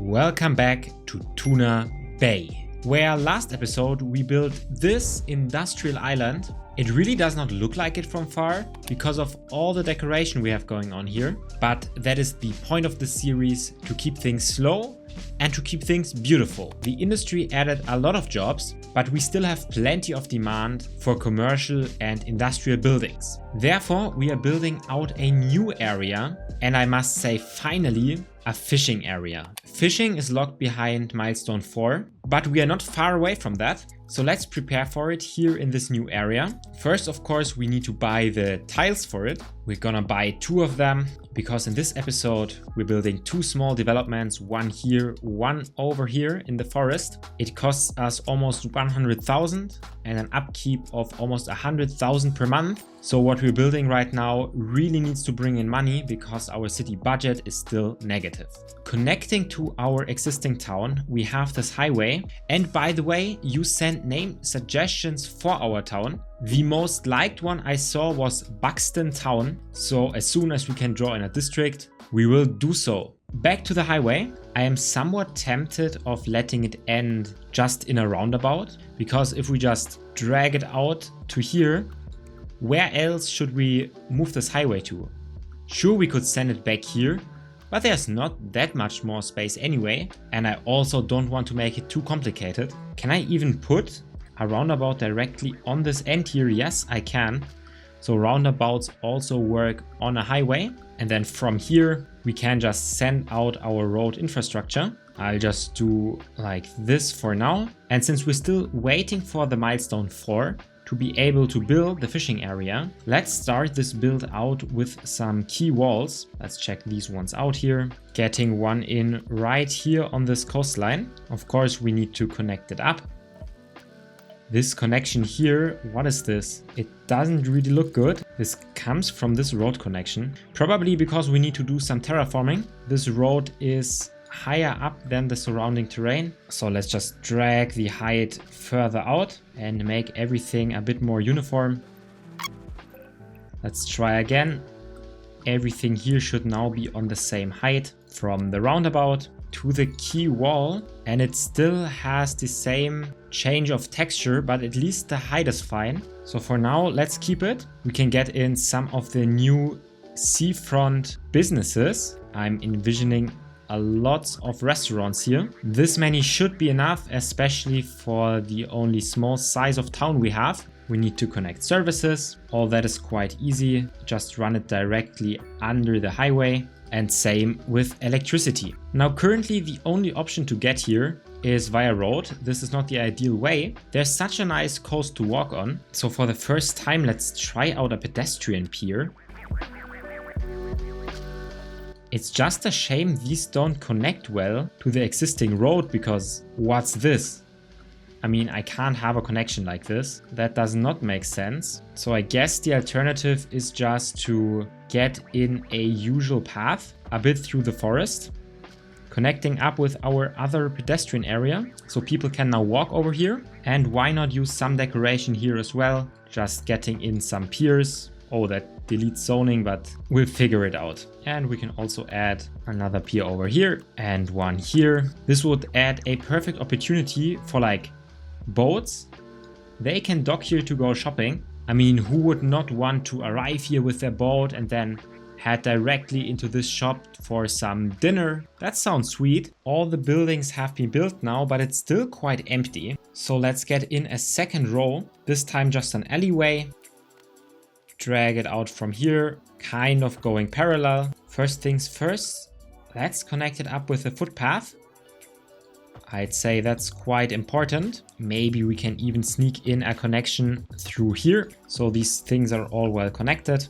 Welcome back to Tuna Bay, where last episode we built this industrial island. It really does not look like it from far because of all the decoration we have going on here, but that is the point of the series, to keep things slow and to keep things beautiful. The industry added a lot of jobs, but we still have plenty of demand for commercial and industrial buildings. Therefore, we are building out a new area, and I must say finally, a fishing area. Fishing is locked behind Milestone 4, but we are not far away from that. So let's prepare for it here in this new area. First, of course, we need to buy the tiles for it. We're gonna buy 2 of them because in this episode, we're building 2 small developments, one here, one over here in the forest. It costs us almost 100,000 and an upkeep of almost 100,000 per month. So what we're building right now really needs to bring in money because our city budget is still negative. Connecting to our existing town, we have this highway. And by the way, you sent name suggestions for our town. The most liked one I saw was Buckton Town. So as soon as we can draw in a district, we will do so. Back to the highway. I am somewhat tempted of letting it end just in a roundabout, because if we just drag it out to here, where else should we move this highway to? Sure, we could send it back here, but there's not that much more space anyway, and I also don't want to make it too complicated. Can I even put a roundabout directly on this end here? Yes, I can. So roundabouts also work on a highway, and then from here we can just send out our road infrastructure. I'll just do like this for now. And since we're still waiting for the Milestone 4 to be able to build the fishing area, let's start this build out with some key walls. Let's check these ones out here. Getting one in right here on this coastline. Of course, we need to connect it up. This connection here, what is this? It doesn't really look good. This comes from this road connection, probably because we need to do some terraforming. This road is higher up than the surrounding terrain. So let's just drag the height further out and make everything a bit more uniform. Let's try again. Everything here should now be on the same height from the roundabout to the key wall, and it still has the same change of texture, but at least the height is fine. So for now, let's keep it. We can get in some of the new seafront businesses. I'm envisioning a lot of restaurants here. This many should be enough, especially for the only small size of town we have. We need to connect services. All that is quite easy. Just run it directly under the highway, and same with electricity. Now currently the only option to get here is via road. This is not the ideal way. There's such a nice coast to walk on. So for the first time, let's try out a pedestrian pier. It's just a shame these don't connect well to the existing road, because what's this? I mean, I can't have a connection like this. That does not make sense. So I guess the alternative is just to get in a usual path a bit through the forest, connecting up with our other pedestrian area, so people can now walk over here. And why not use some decoration here as well? Just getting in some piers. Oh, that deletes zoning, but we'll figure it out. And we can also add another pier over here and one here. This would add a perfect opportunity for like boats. They can dock here to go shopping. I mean, who would not want to arrive here with their boat and then head directly into this shop for some dinner? That sounds sweet. All the buildings have been built now, but it's still quite empty. So let's get in a second row, this time just an alleyway. Drag it out from here, kind of going parallel. First things first, let's connect it up with a footpath. I'd say that's quite important. Maybe we can even sneak in a connection through here, so these things are all well connected.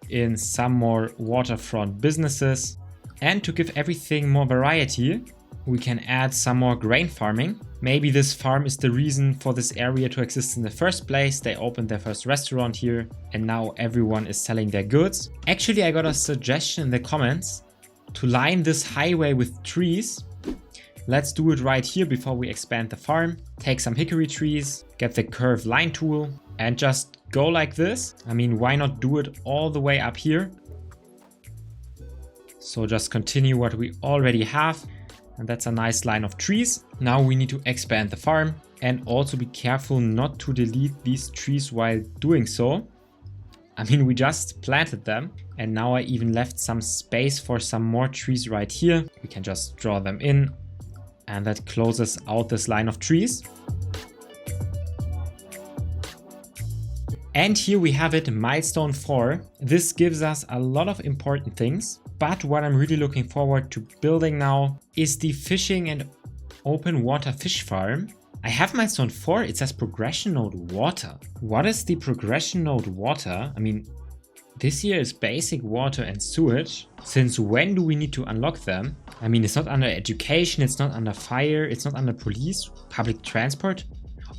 In some more waterfront businesses. And to give everything more variety, we can add some more grain farming. Maybe this farm is the reason for this area to exist in the first place. They opened their first restaurant here and now everyone is selling their goods. Actually, I got a suggestion in the comments to line this highway with trees. Let's do it right here before we expand the farm. Take some hickory trees, get the curved line tool and just go like this. I mean, why not do it all the way up here? So just continue what we already have. And that's a nice line of trees. Now we need to expand the farm and also be careful not to delete these trees while doing so. I mean, we just planted them and now I even left some space for some more trees right here. We can just draw them in and that closes out this line of trees. And here we have it, milestone 4. This gives us a lot of important things, but what I'm really looking forward to building now is the fishing and open water fish farm. I have milestone 4, it says progression node water. What is the progression node water? I mean, this here is basic water and sewage. Since when do we need to unlock them? I mean, it's not under education, it's not under fire, it's not under police, public transport.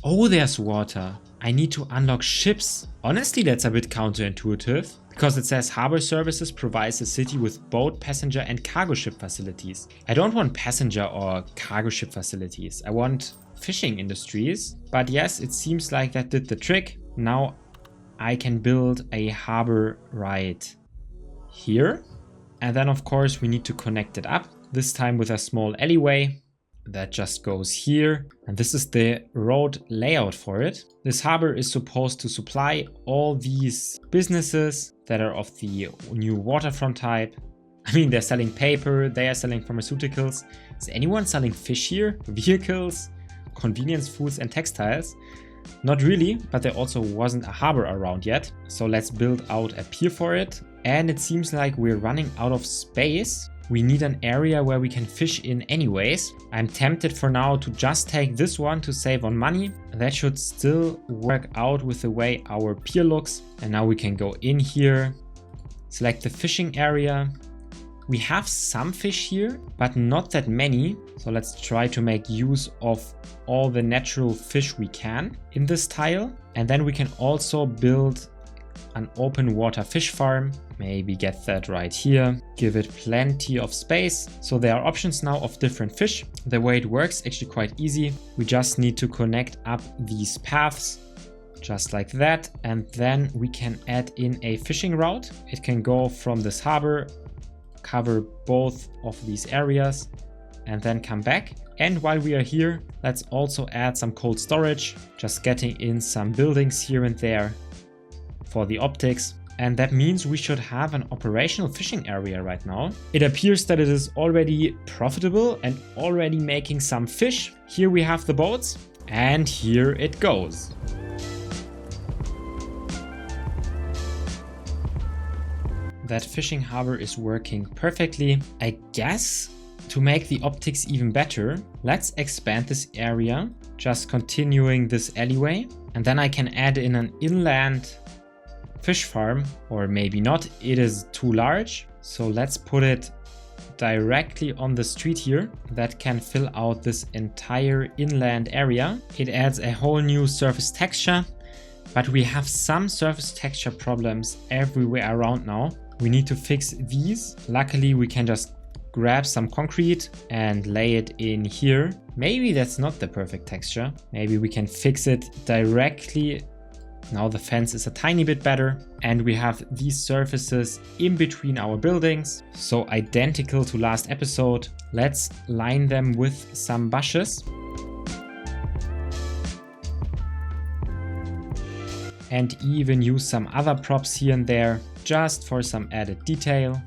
Oh, there's water. I need to unlock ships. Honestly, that's a bit counterintuitive because it says harbor services provides the city with boat, passenger and cargo ship facilities. I don't want passenger or cargo ship facilities. I want fishing industries. But yes, it seems like that did the trick. Now I can build a harbor right here. And then of course we need to connect it up, this time with a small alleyway that just goes here. And this is the road layout for it. This harbor is supposed to supply all these businesses that are of the new waterfront type. I mean, they're selling paper, they are selling pharmaceuticals. Is anyone selling fish here? Vehicles, convenience foods and textiles? Not really, but there also wasn't a harbor around yet. So let's build out a pier for it. And it seems like we're running out of space. We need an area where we can fish in anyways. I'm tempted for now to just take this one to save on money. That should still work out with the way our pier looks. And now we can go in here, select the fishing area. We have some fish here, but not that many. So let's try to make use of all the natural fish we can in this tile. And then we can also build an open water fish farm. Maybe get that right here. Give it plenty of space. So there are options now of different fish. The way it works actually quite easy. We just need to connect up these paths just like that. And then we can add in a fishing route. It can go from this harbor, cover both of these areas and then come back. And while we are here, let's also add some cold storage, just getting in some buildings here and there for the optics. And that means we should have an operational fishing area right now. It appears that it is already profitable and already making some fish. Here we have the boats and here it goes. That fishing harbor is working perfectly. I guess to make the optics even better, let's expand this area, just continuing this alleyway. And then I can add in an inland fish farm, or maybe not, it is too large. So let's put it directly on the street here. That can fill out this entire inland area. It adds a whole new surface texture, but we have some surface texture problems everywhere around now. We need to fix these. Luckily, we can just grab some concrete and lay it in here. Maybe that's not the perfect texture. Maybe we can fix it directly. Now the fence is a tiny bit better and we have these surfaces in between our buildings. So identical to last episode. Let's line them with some bushes. And even use some other props here and there just for some added detail.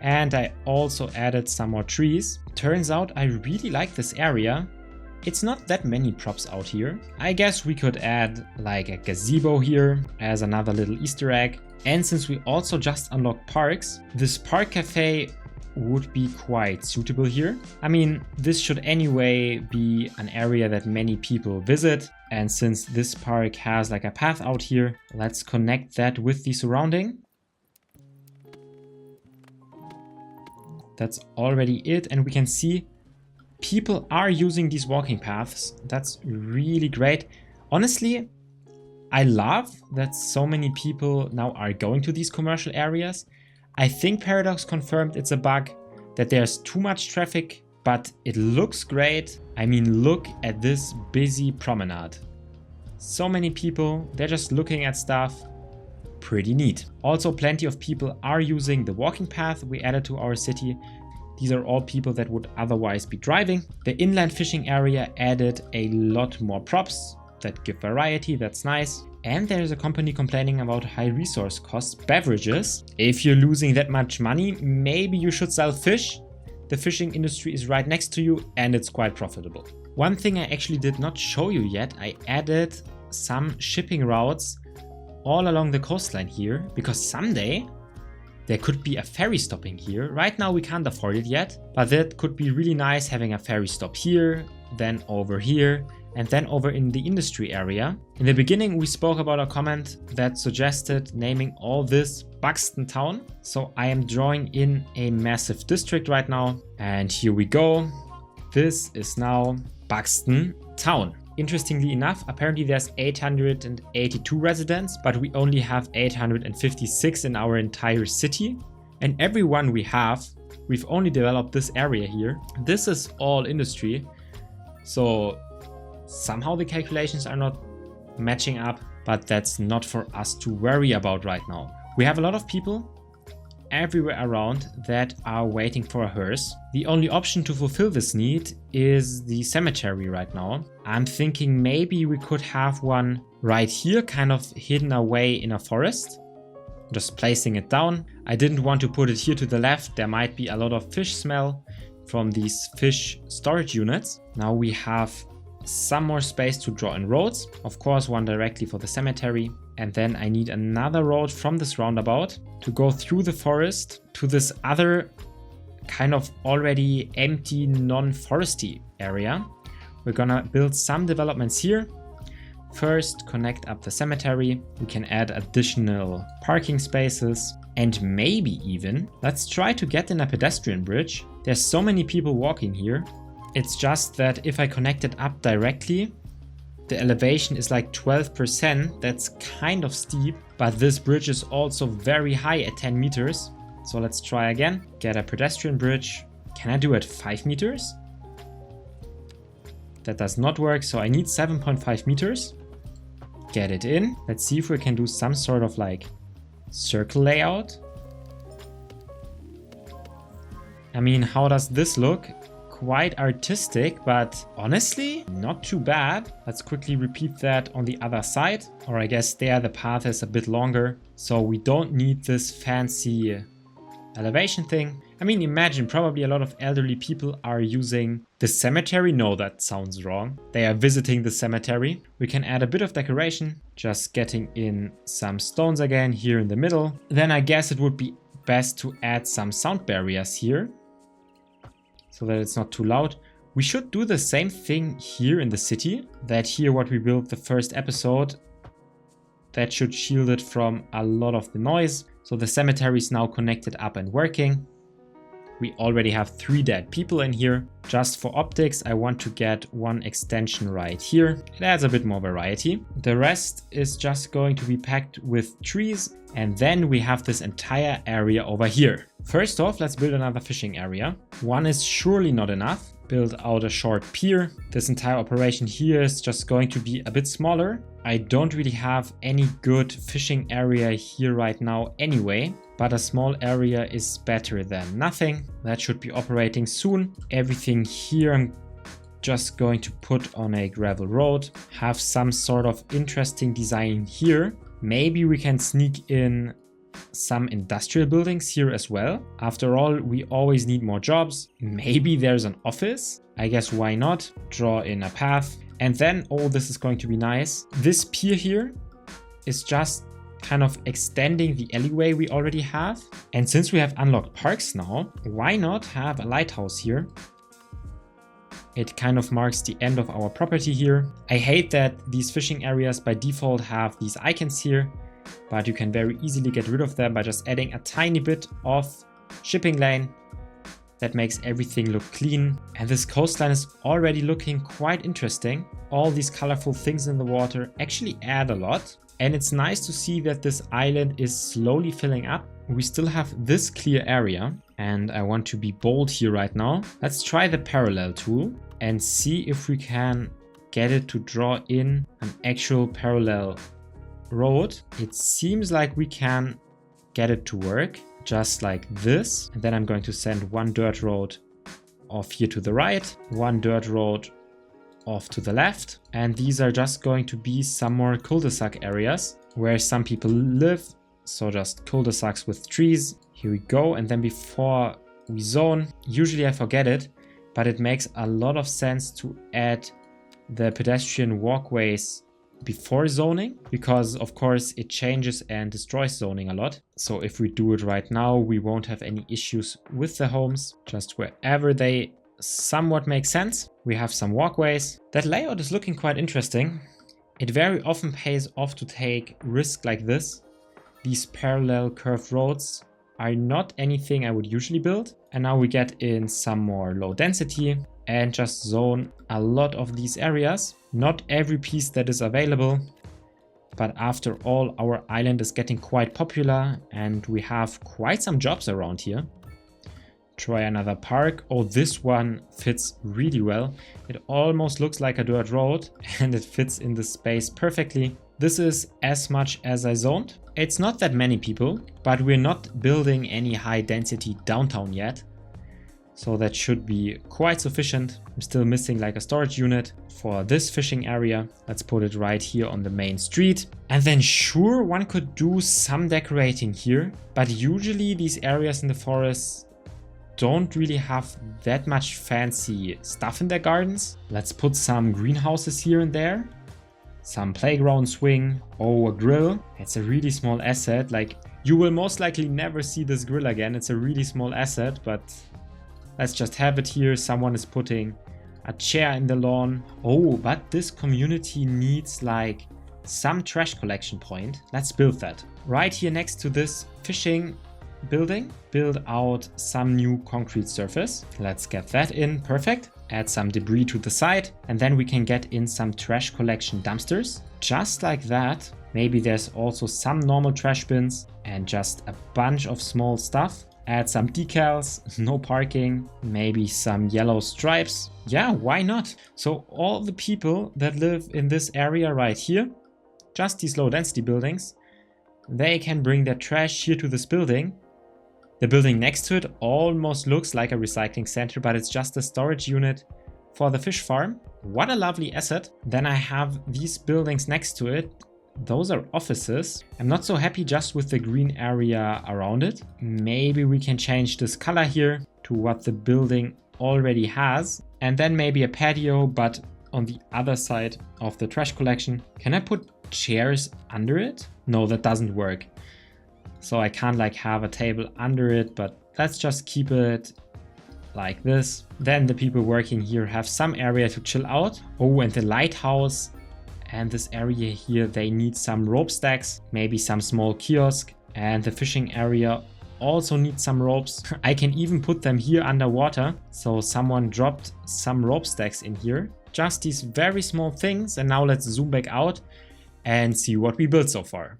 And I also added some more trees. Turns out I really like this area. It's not that many props out here. I guess we could add like a gazebo here as another little Easter egg. And since we also just unlocked parks, this park cafe would be quite suitable here. I mean, this should anyway be an area that many people visit. And since this park has like a path out here, let's connect that with the surrounding. That's already it. And we can see people are using these walking paths. That's really great. Honestly, I love that so many people now are going to these commercial areas. I think Paradox confirmed it's a bug, that there's too much traffic, but it looks great. I mean, look at this busy promenade. So many people, they're just looking at stuff. Pretty neat. Also, plenty of people are using the walking path we added to our city. These are all people that would otherwise be driving. The inland fishing area added a lot more props that give variety, that's nice. And there's a company complaining about high resource costs, beverages. If you're losing that much money, maybe you should sell fish. The fishing industry is right next to you and it's quite profitable. One thing I actually did not show you yet, I added some shipping routes all along the coastline here, because someday there could be a ferry stopping here. Right now we can't afford it yet, but that could be really nice, having a ferry stop here, then over here, and then over in the industry area. In the beginning we spoke about a comment that suggested naming all this Buckton Town. So I am drawing in a massive district right now, and here we go. This is now Buckton Town. Interestingly enough, apparently there's 882 residents, but we only have 856 in our entire city. And everyone we've only developed this area here. This is all industry. So somehow the calculations are not matching up, but that's not for us to worry about right now. We have a lot of people everywhere around that are waiting for a hearse. The only option to fulfill this need is the cemetery right now. I'm thinking maybe we could have one right here, kind of hidden away in a forest. Just placing it down. I didn't want to put it here to the left. There might be a lot of fish smell from these fish storage units. Now we have some more space to draw in roads. Of course, one directly for the cemetery. And then I need another road from this roundabout to go through the forest to this other kind of already empty non-foresty area. We're gonna build some developments here. First, connect up the cemetery. We can add additional parking spaces, and maybe even let's try to get in a pedestrian bridge. There's so many people walking here. It's just that if I connect it up directly, the elevation is like 12%. That's kind of steep, but this bridge is also very high at 10 meters. So let's try again. Get a pedestrian bridge. Can I do it 5 meters? That does not work, so I need 7.5 meters. Get it in. Let's see if we can do some sort of like circle layout. I mean, how does this look? Quite artistic, but honestly, not too bad. Let's quickly repeat that on the other side. Or I guess there the path is a bit longer, so we don't need this fancy elevation thing. I mean, imagine probably a lot of elderly people are using the cemetery. No, that sounds wrong. They are visiting the cemetery. We can add a bit of decoration, just getting in some stones again here in the middle. Then I guess it would be best to add some sound barriers here, so that it's not too loud. We should do the same thing here in the city. That here what we built the first episode, that should shield it from a lot of the noise. So the cemetery is now connected up and working. We already have 3 dead people in here. Just for optics, I want to get one extension right here. It adds a bit more variety. The rest is just going to be packed with trees. And then we have this entire area over here. First off, let's build another fishing area. One is surely not enough. Build out a short pier. This entire operation here is just going to be a bit smaller. I don't really have any good fishing area here right now anyway, but a small area is better than nothing. That should be operating soon. Everything here I'm just going to put on a gravel road. Have some sort of interesting design here. Maybe we can sneak in some industrial buildings here as well. After all, we always need more jobs. Maybe there's an office. I guess why not? Draw in a path. And then, oh, this is going to be nice. This pier here is just kind of extending the alleyway we already have. And since we have unlocked parks now, why not have a lighthouse here? It kind of marks the end of our property here. I hate that these fishing areas by default have these icons here, but you can very easily get rid of them by just adding a tiny bit of shipping lane. That makes everything look clean. And this coastline is already looking quite interesting. All these colorful things in the water actually add a lot. And it's nice to see that this island is slowly filling up. We still have this clear area. And I want to be bold here right now. Let's try the parallel tool and see if we can get it to draw in an actual parallel road. It seems like we can get it to work. just like this. And then I'm going to send one dirt road off here to the right, one dirt road off to the left. And these are just going to be some more cul-de-sac areas where some people live. So just cul-de-sacs with trees. Here we go. And then before we zone, usually I forget it, but it makes a lot of sense to add the pedestrian walkways before zoning, because of course it changes and destroys zoning a lot. So if we do it right now, we won't have any issues with the homes. Just wherever they somewhat make sense, we have some walkways. That layout is looking quite interesting. It very often pays off to take risks like this. These parallel curved roads are not anything I would usually build. And now we get in some more low density and just zone a lot of these areas. Not every piece that is available, but after all, our island is getting quite popular and we have quite some jobs around here. Try another park. Oh, this one fits really well. It almost looks like a dirt road and it fits in the space perfectly. This is as much as I zoned. It's not that many people, but we're not building any high density downtown yet. So that should be quite sufficient. I'm still missing like a storage unit for this fishing area. Let's put it right here on the main street. And then sure, one could do some decorating here, but usually these areas in the forest don't really have that much fancy stuff in their gardens. Let's put some greenhouses here and there. Some playground swing. Oh, a grill. It's a really small asset. Like, you will most likely never see this grill again. It's a really small asset, but let's just have it here. Someone is putting a chair in the lawn. Oh, but this community needs like some trash collection point. Let's build that. Right here next to this fishing building, build out some new concrete surface. Let's get that in. Perfect. Add some debris to the side, and then we can get in some trash collection dumpsters. Just like that. Maybe there's also some normal trash bins and just a bunch of small stuff. Add some decals, no parking, maybe some yellow stripes. Yeah, why not? So all the people that live in this area right here, just these low density buildings, they can bring their trash here to this building. The building next to it almost looks like a recycling center, but it's just a storage unit for the fish farm. What a lovely asset. Then I have these buildings next to it. Those are offices. I'm not so happy just with the green area around it. Maybe we can change this color here to what the building already has. And then maybe a patio, but on the other side of the trash collection. Can I put chairs under it? No, that doesn't work. So I can't like have a table under it, but let's just keep it like this. Then the people working here have some area to chill out. Oh, and the lighthouse and this area here, they need some rope stacks, maybe some small kiosk, and the fishing area also needs some ropes. I can even put them here underwater. So someone dropped some rope stacks in here. Just these very small things. And now let's zoom back out and see what we built so far.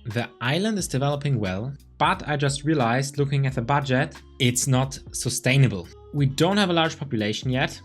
The island is developing well, but I just realized looking at the budget, it's not sustainable. We don't have a large population yet.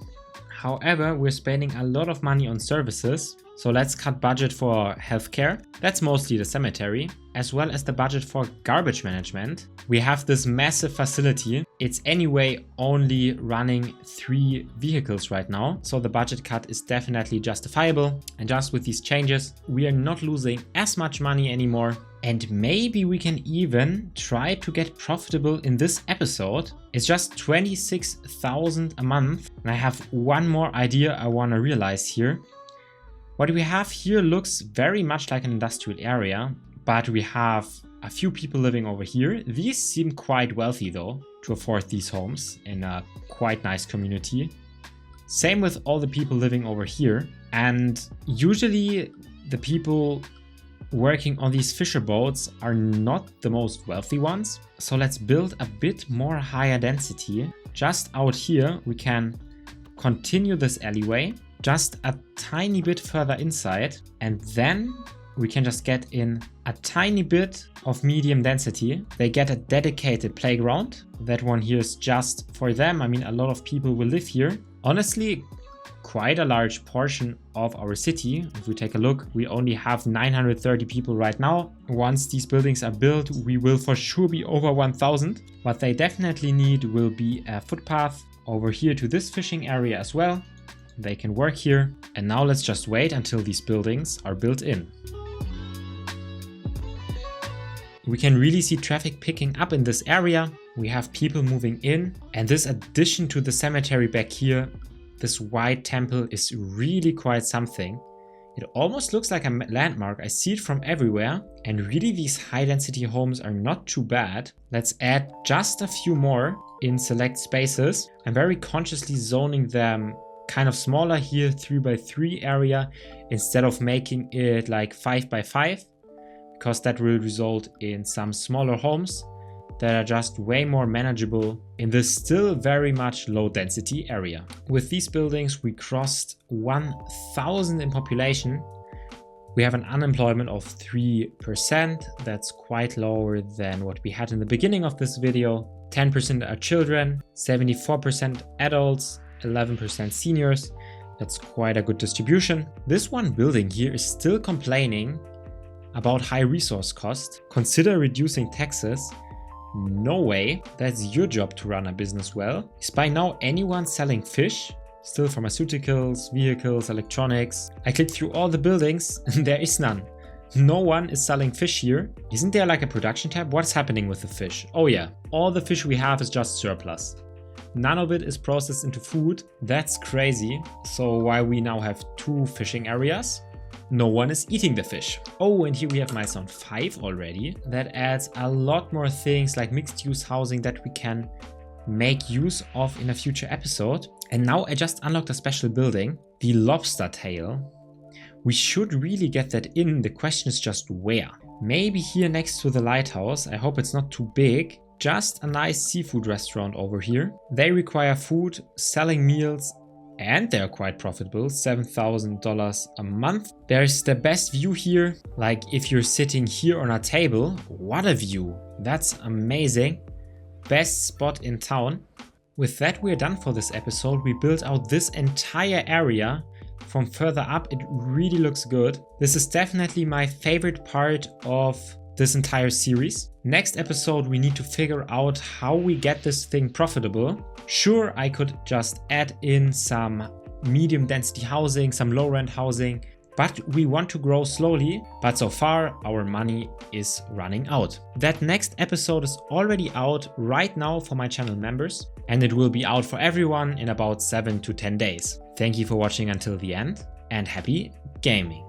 However, we're spending a lot of money on services. So let's cut budget for healthcare. That's mostly the cemetery, as well as the budget for garbage management. We have this massive facility. It's anyway only running 3 vehicles right now. So the budget cut is definitely justifiable. And just with these changes, we are not losing as much money anymore. And maybe we can even try to get profitable in this episode. It's just 26,000 a month. And I have one more idea I want to realize here. What we have here looks very much like an industrial area, but we have a few people living over here. These seem quite wealthy though, to afford these homes in a quite nice community. Same with all the people living over here. And usually the people working on these fisher boats are not the most wealthy ones. So let's build a bit more higher density. Just out here, we can continue this alleyway just a tiny bit further inside, and then we can just get in a tiny bit of medium density. They get a dedicated playground. That one here is just for them. I mean, a lot of people will live here. Honestly, quite a large portion of our city. If we take a look, we only have 930 people right now. Once these buildings are built, we will for sure be over 1000. What they definitely need will be a footpath over here to this fishing area as well. They can work here. And now let's just wait until these buildings are built in. We can really see traffic picking up in this area. We have people moving in, and this addition to the cemetery back here, this white temple is really quite something. It almost looks like a landmark. I see it from everywhere, and really these high density homes are not too bad. Let's add just a few more in select spaces. I'm very consciously zoning them kind of smaller here, 3x3 area, instead of making it like 5x5, because that will result in some smaller homes that are just way more manageable in this still very much low density area. With these buildings, we crossed 1000 in population. We have an unemployment of 3%. That's quite lower than what we had in the beginning of this video. 10% are children, 74% adults, 11% seniors. That's quite a good distribution. This one building here is still complaining about high resource cost. Consider reducing taxes. No way, that's your job to run a business well. Is by now anyone selling fish? Still pharmaceuticals, vehicles, electronics. I clicked through all the buildings and there is none. No one is selling fish here. Isn't there like a production tab? What's happening with the fish? Oh yeah, all the fish we have is just surplus. None of it is processed into food. That's crazy. So why we now have 2 fishing areas? No one is eating the fish. Oh, and here we have Milestone 5 already. That adds a lot more things like mixed use housing that we can make use of in a future episode. And now I just unlocked a special building, the lobster tail. We should really get that in. The question is just where. Maybe here next to the lighthouse. I hope it's not too big. Just a nice seafood restaurant over here. They require food, selling meals, and they're quite profitable, $7,000 a month. There's the best view here. Like if you're sitting here on a table, what a view. That's amazing. Best spot in town. With that, we're done for this episode. We built out this entire area. From further up, it really looks good. This is definitely my favorite part of this entire series. Next episode, we need to figure out how we get this thing profitable. Sure, I could just add in some medium density housing, some low rent housing, but we want to grow slowly. But so far, our money is running out. That next episode is already out right now for my channel members, and it will be out for everyone in about 7 to 10 days. Thank you for watching until the end, and happy gaming.